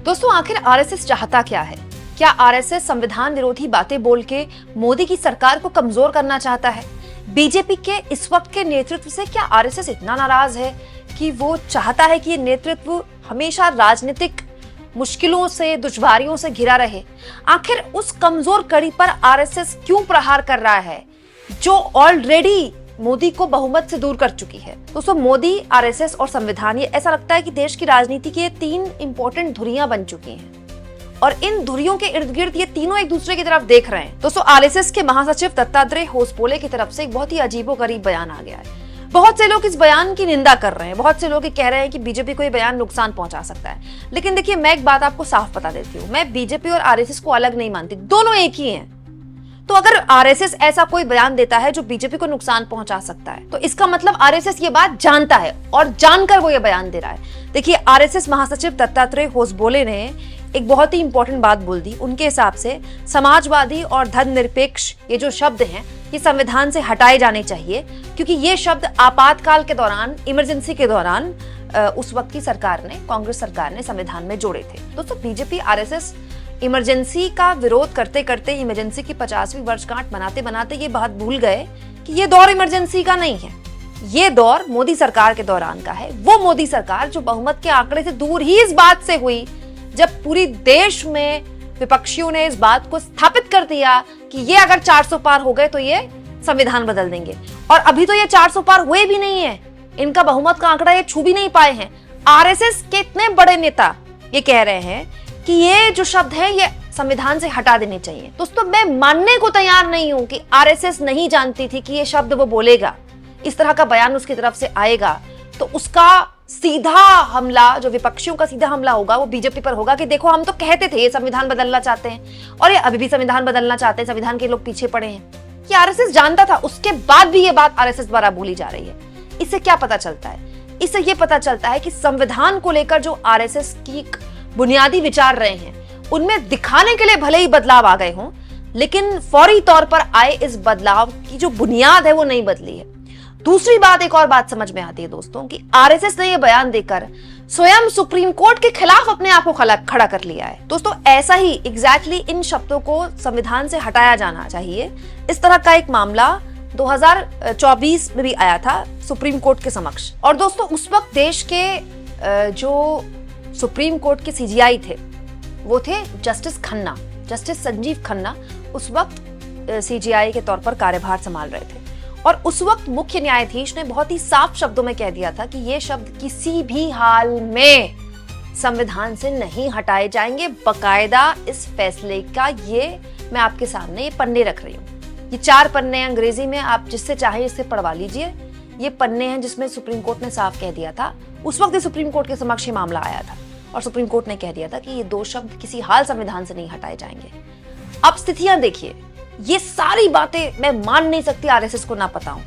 दोस्तों, आखिर आरएसएस चाहता क्या है? क्या आरएसएस संविधान विरोधी बातें बोल के मोदी की सरकार को कमजोर करना चाहता है? बीजेपी के इस वक्त के नेतृत्व से क्या आरएसएस इतना नाराज है कि वो चाहता है कि ये नेतृत्व हमेशा राजनीतिक मुश्किलों से, दुश्वारियों से घिरा रहे? आखिर उस कमजोर कड़ी पर आरएसएस क्यों प्रहार कर रहा है जो ऑलरेडी मोदी को बहुमत से दूर कर चुकी है? दोस्तों, मोदी, आरएसएस और संविधान, ये ऐसा लगता है कि देश की राजनीति के तीन इंपॉर्टेंट धुरियां बन चुकी हैं और इन धुरियों के इर्द गिर्द ये तीनों एक दूसरे की तरफ देख रहे हैं। दोस्तों, आरएसएस के महासचिव दत्तात्रेय होसबोले की तरफ से एक बहुत ही अजीबोगरीब बयान आ गया है। बहुत से लोग इस बयान की निंदा कर रहे हैं, बहुत से लोग कह रहे हैं कि बीजेपी को ये बयान नुकसान पहुंचा सकता है। लेकिन देखिए, मैं एक बात आपको साफ बता देती हूँ, मैं बीजेपी और आरएसएस को अलग नहीं मानती, दोनों एक ही हैं। तो अगर आरएसएस ऐसा कोई बयान देता है जो बीजेपी को नुकसान पहुंचा सकता है, तो इसका मतलब आरएसएस ये बात जानता है और जानकर वो ये बयान दे रहा है। देखिए, आरएसएस महासचिव दत्तात्रेय होसबोले ने एक बहुत ही इंपॉर्टेंट बात बोल दी। उनके हिसाब से समाजवादी और धर्मनिरपेक्ष ये जो शब्द हैं, ये संविधान से हटाए जाने चाहिए, क्योंकि ये शब्द आपातकाल के दौरान, इमरजेंसी के दौरान उस वक्त की सरकार ने, कांग्रेस सरकार ने संविधान में जोड़े थे। दोस्तों, बीजेपी आरएसएस इमरजेंसी का विरोध करते करते, इमरजेंसी की 50वीं वर्षगांठ मनाते बनाते ये बात भूल गए कि ये दौर इमरजेंसी का नहीं है, ये दौर मोदी सरकार के दौरान का है। वो मोदी सरकार जो बहुमत के आंकड़े से दूर ही इस बात से हुई जब पूरी देश में विपक्षियों ने इस बात को स्थापित कर दिया कि ये अगर 400 पार हो गए तो ये संविधान बदल देंगे। और अभी तो ये 400 पार हुए भी नहीं है, इनका बहुमत का आंकड़ा ये छू भी नहीं पाए हैं। आरएसएस के इतने बड़े नेता ये कह रहे हैं कि ये जो शब्द है ये संविधान से हटा देने चाहिए। दोस्तों, मैं मानने को तैयार नहीं हूं कि आरएसएस नहीं जानती थी कि ये शब्द वो बोलेगा, इस तरह का बयान उसकी तरफ से आएगा, तो उसका सीधा हमला, जो विपक्षियों का सीधा हमला होगा, वो बीजेपी पर होगा कि देखो, हम तो कहते थे ये संविधान बदलना चाहते हैं और ये अभी भी संविधान बदलना चाहते हैं, संविधान के लोग पीछे पड़े हैं। ये आरएसएस जानता था, उसके बाद भी ये बात आरएसएस द्वारा बोली जा रही है। इससे क्या पता चलता है? इससे ये पता चलता है कि संविधान को लेकर जो आरएसएस की बुनियादी विचार रहे हैं, उनमें दिखाने के लिए भले ही बदलाव आ गए हों, लेकिन फौरी तौर पर आए इस बदलाव की जो बुनियाद है वो नहीं बदली है। दूसरी बात, एक और बात समझ में आती है दोस्तों, कि आरएसएस ने यह बयान देकर स्वयं सुप्रीम कोर्ट के खिलाफ अपने आप को खड़ा कर लिया है। दोस्तों, ऐसा ही एग्जैक्टली इन शब्दों को संविधान से हटाया जाना चाहिए। इस तरह का एक मामला 2024 में भी आया था सुप्रीम कोर्ट के समक्ष। और दोस्तों, उस वक्त देश के जो सुप्रीम कोर्ट के सीजीआई थे वो थे जस्टिस खन्ना, जस्टिस संजीव खन्ना। उस वक्त सीजीआई के तौर पर कार्यभार संभाल रहे थे और उस वक्त मुख्य न्यायाधीश ने बहुत ही साफ शब्दों में कह दिया था कि ये शब्द किसी भी हाल में संविधान से नहीं हटाए जाएंगे। बकायदा इस फैसले का ये मैं आपके सामने ये पन्ने रख रही हूँ। ये 4 पन्ने अंग्रेजी में, आप जिससे चाहे इससे पढ़वा लीजिए। ये पन्ने हैं जिसमें सुप्रीम कोर्ट ने साफ कह दिया था, उस वक्त सुप्रीम कोर्ट के समक्ष ये मामला आया था और सुप्रीम कोर्ट ने कह दिया था कि ये 2 शब्द किसी हाल संविधान से नहीं हटाए जाएंगे। अब स्थितियां देखिए, ये सारी बातें मैं मान नहीं सकती आरएसएस को ना पता हो।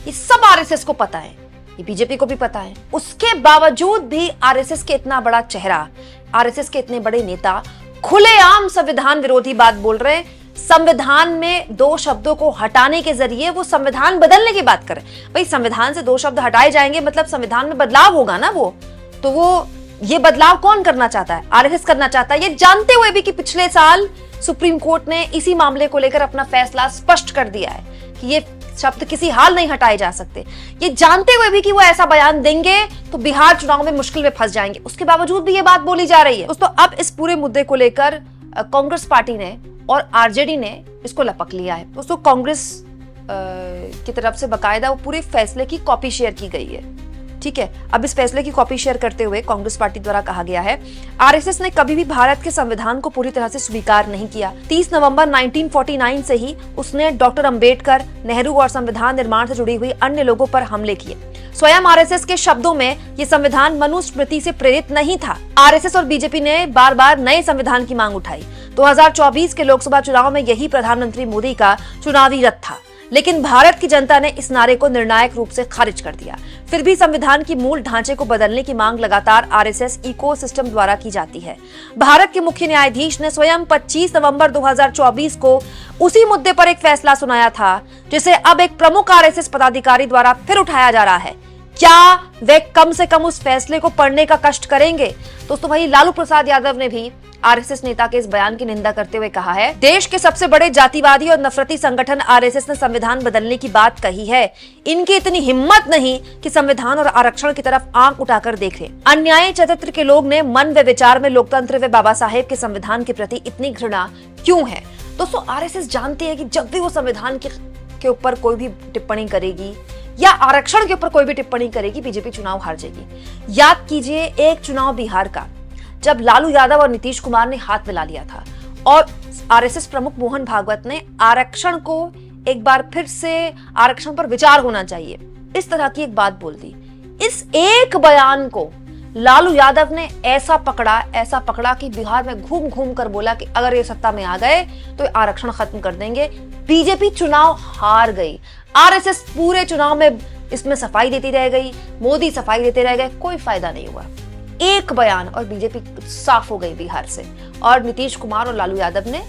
ये सब आरएसएस को पता है, ये बीजेपी को भी पता है। उसके बावजूद भी आरएसएस के इतना बड़ा चेहरा, आरएसएस के इतने बड़े नेता खुलेआम संविधान विरोधी बात बोल रहे हैं। संविधान में 2 शब्दों को हटाने के जरिए वो संविधान बदलने की बात करें। भाई, संविधान से 2 शब्द हटाए जाएंगे मतलब संविधान में बदलाव होगा ना। वो ये बदलाव कौन करना चाहता है? आरएसएस करना चाहता है, ये जानते हुए भी कि पिछले साल सुप्रीम कोर्ट ने इसी मामले को लेकर अपना फैसला स्पष्ट कर दिया है कि ये शब्द किसी हाल नहीं हटाए जा सकते। ये जानते हुए भी कि वो ऐसा बयान देंगे तो बिहार चुनाव में मुश्किल में फंस जाएंगे, उसके बावजूद भी ये बात बोली जा रही है। दोस्तों, अब इस पूरे मुद्दे को लेकर कांग्रेस पार्टी ने और आरजेडी ने इसको लपक लिया है। दोस्तों, कांग्रेस की तरफ से बकायदा वो पूरे फैसले की कॉपी शेयर की गई है। ठीक है, अब इस फैसले की कॉपी शेयर करते हुए कांग्रेस पार्टी द्वारा कहा गया है, आरएसएस ने कभी भी भारत के संविधान को पूरी तरह से स्वीकार नहीं किया। 30 नवंबर 1949 से ही उसने डॉक्टर अंबेडकर, नेहरू और संविधान निर्माण से जुड़ी हुई अन्य लोगों पर हमले किए। स्वयं आरएसएस के शब्दों में ये संविधान मनुस्मृति से प्रेरित नहीं था। आरएसएस और बीजेपी ने बार बार नए संविधान की मांग उठाई। 2024 के लोकसभा चुनाव में यही प्रधानमंत्री मोदी का चुनावी रथ था, लेकिन भारत की जनता ने इस नारे को निर्णायक रूप से खारिज कर दिया। फिर भी संविधान की मूल ढांचे को बदलने की मांग लगातार आरएसएस इकोसिस्टम द्वारा की जाती है। भारत के मुख्य न्यायाधीश ने स्वयं 25 नवंबर 2024 को उसी मुद्दे पर एक फैसला सुनाया था, जिसे अब एक प्रमुख आरएसएस पदाधिकारी द्वारा फिर उठाया जा रहा है। क्या वे कम से कम उस फैसले को पढ़ने का कष्ट करेंगे? दोस्तों, वही लालू प्रसाद यादव ने भी आरएसएस नेता के इस बयान की निंदा करते हुए कहा है, देश के सबसे बड़े जातिवादी और नफरती संगठन आरएसएस ने संविधान बदलने की बात कही है। इनकी इतनी हिम्मत नहीं कि संविधान और आरक्षण की तरफ आंख उठाकर देखें। अन्यायी चरित्र के लोग ने मन व विचार में लोकतंत्र व बाबा साहेब के संविधान के प्रति इतनी घृणा क्यों है? दोस्तों, आरएसएस जानती है कि जब भी वो संविधान के ऊपर कोई भी टिप्पणी करेगी या आरक्षण के ऊपर कोई भी टिप्पणी करेगी, बीजेपी चुनाव हार जाएगी। याद कीजिए एक चुनाव बिहार का, जब लालू यादव और नीतीश कुमार ने हाथ मिला लिया था और आरएसएस प्रमुख मोहन भागवत ने आरक्षण को एक बार फिर से आरक्षण पर विचार होना चाहिए, इस तरह की एक बात बोल दी। इस एक बयान को लालू यादव ने ऐसा पकड़ा कि बिहार में घूम घूम कर बोला कि अगर ये सत्ता में आ गए तो आरक्षण खत्म कर देंगे। बीजेपी चुनाव हार गई। आरएसएस पूरे चुनाव में इसमें सफाई देती रह गई, मोदी सफाई देते रह गए, कोई फायदा नहीं हुआ। एक बयान और बीजेपी साफ हो गई बिहार से, और नीतीश कुमार और लालू यादव ने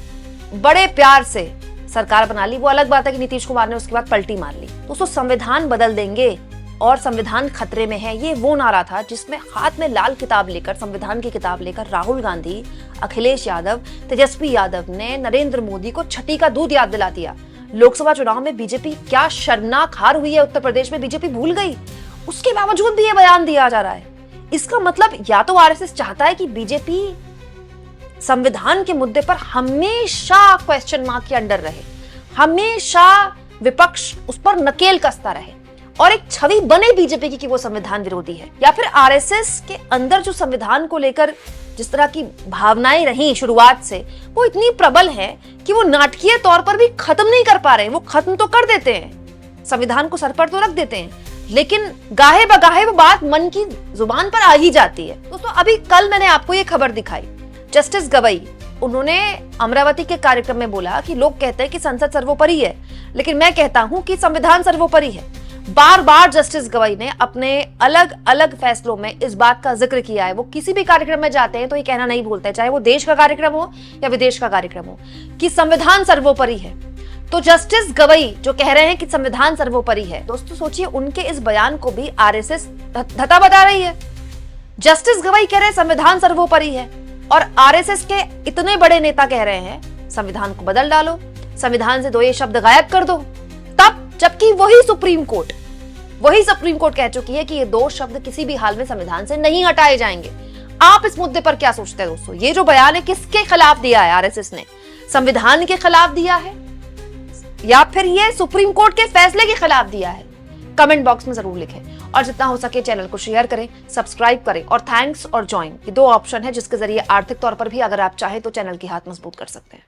बड़े प्यार से सरकार बना ली। वो अलग बात है कि नीतीश कुमार ने उसके बाद पलटी मार ली। दोस्तों, संविधान बदल देंगे और संविधान खतरे में है, ये वो नारा था जिसमें हाथ में लाल किताब लेकर, संविधान की किताब लेकर राहुल गांधी, अखिलेश यादव, तेजस्वी यादव ने नरेंद्र मोदी को छठी का दूध याद दिला दिया। लोकसभा चुनाव में बीजेपी क्या शर्मनाक हार हुई है, उत्तर प्रदेश में बीजेपी भूल गई, उसके बावजूद भी ये बयान दिया जा रहा है। इसका मतलब या तो आरएसएस चाहता है कि बीजेपी संविधान के मुद्दे पर हमेशा क्वेश्चन मार्क के अंडर रहे, हमेशा विपक्ष उस पर नकेल कसता रहे और एक छवि बने बीजेपी की कि वो संविधान विरोधी है, या फिर आरएसएस के अंदर जो संविधान को लेकर जिस तरह की भावनाएं रही शुरुआत से, वो इतनी प्रबल है कि वो नाटकीय तौर पर भी खत्म नहीं कर पा रहे। वो खत्म तो कर देते हैं, संविधान को सर पर तो रख देते हैं, लेकिन गाहे बगाहे वो बात मन की जुबान पर आ ही जाती है। दोस्तों, अभी कल मैंने आपको ये खबर दिखाई, जस्टिस गवई, उन्होंने अमरावती के कार्यक्रम में बोला कि लोग कहते हैं कि संसद सर्वोपरि है, लेकिन मैं कहता हूं कि संविधान सर्वोपरि है। बार बार जस्टिस गवई ने अपने अलग अलग फैसलों में इस बात का जिक्र किया है। वो किसी भी कार्यक्रम में जाते हैं तो ये कहना नहीं भूलते, चाहे वो देश का कार्यक्रम हो या विदेश का कार्यक्रम हो, कि संविधान सर्वोपरि है। तो जस्टिस गवई जो कह रहे हैं कि संविधान सर्वोपरि है, दोस्तों सोचिए उनके इस बयान को भी आरएसएस धता बता रही है। जस्टिस गवई कह रहे हैं संविधान सर्वोपरि है और आरएसएस के इतने बड़े नेता कह रहे हैं संविधान को बदल डालो, संविधान से दो ये शब्द गायब कर दो। तब जबकि वही सुप्रीम कोर्ट कह चुकी है कि ये दो शब्द किसी भी हाल में संविधान से नहीं हटाए जाएंगे। आप इस मुद्दे पर क्या सोचते हैं दोस्तों? ये जो बयान है किसके खिलाफ दिया है आरएसएस ने? संविधान के खिलाफ दिया है या फिर ये सुप्रीम कोर्ट के फैसले के खिलाफ दिया है? कमेंट बॉक्स में जरूर लिखें और जितना हो सके चैनल को शेयर करें, सब्सक्राइब करें और थैंक्स और ज्वाइन, ये दो ऑप्शन है जिसके जरिए आर्थिक तौर पर भी अगर आप चाहें तो चैनल की हाथ मजबूत कर सकते हैं।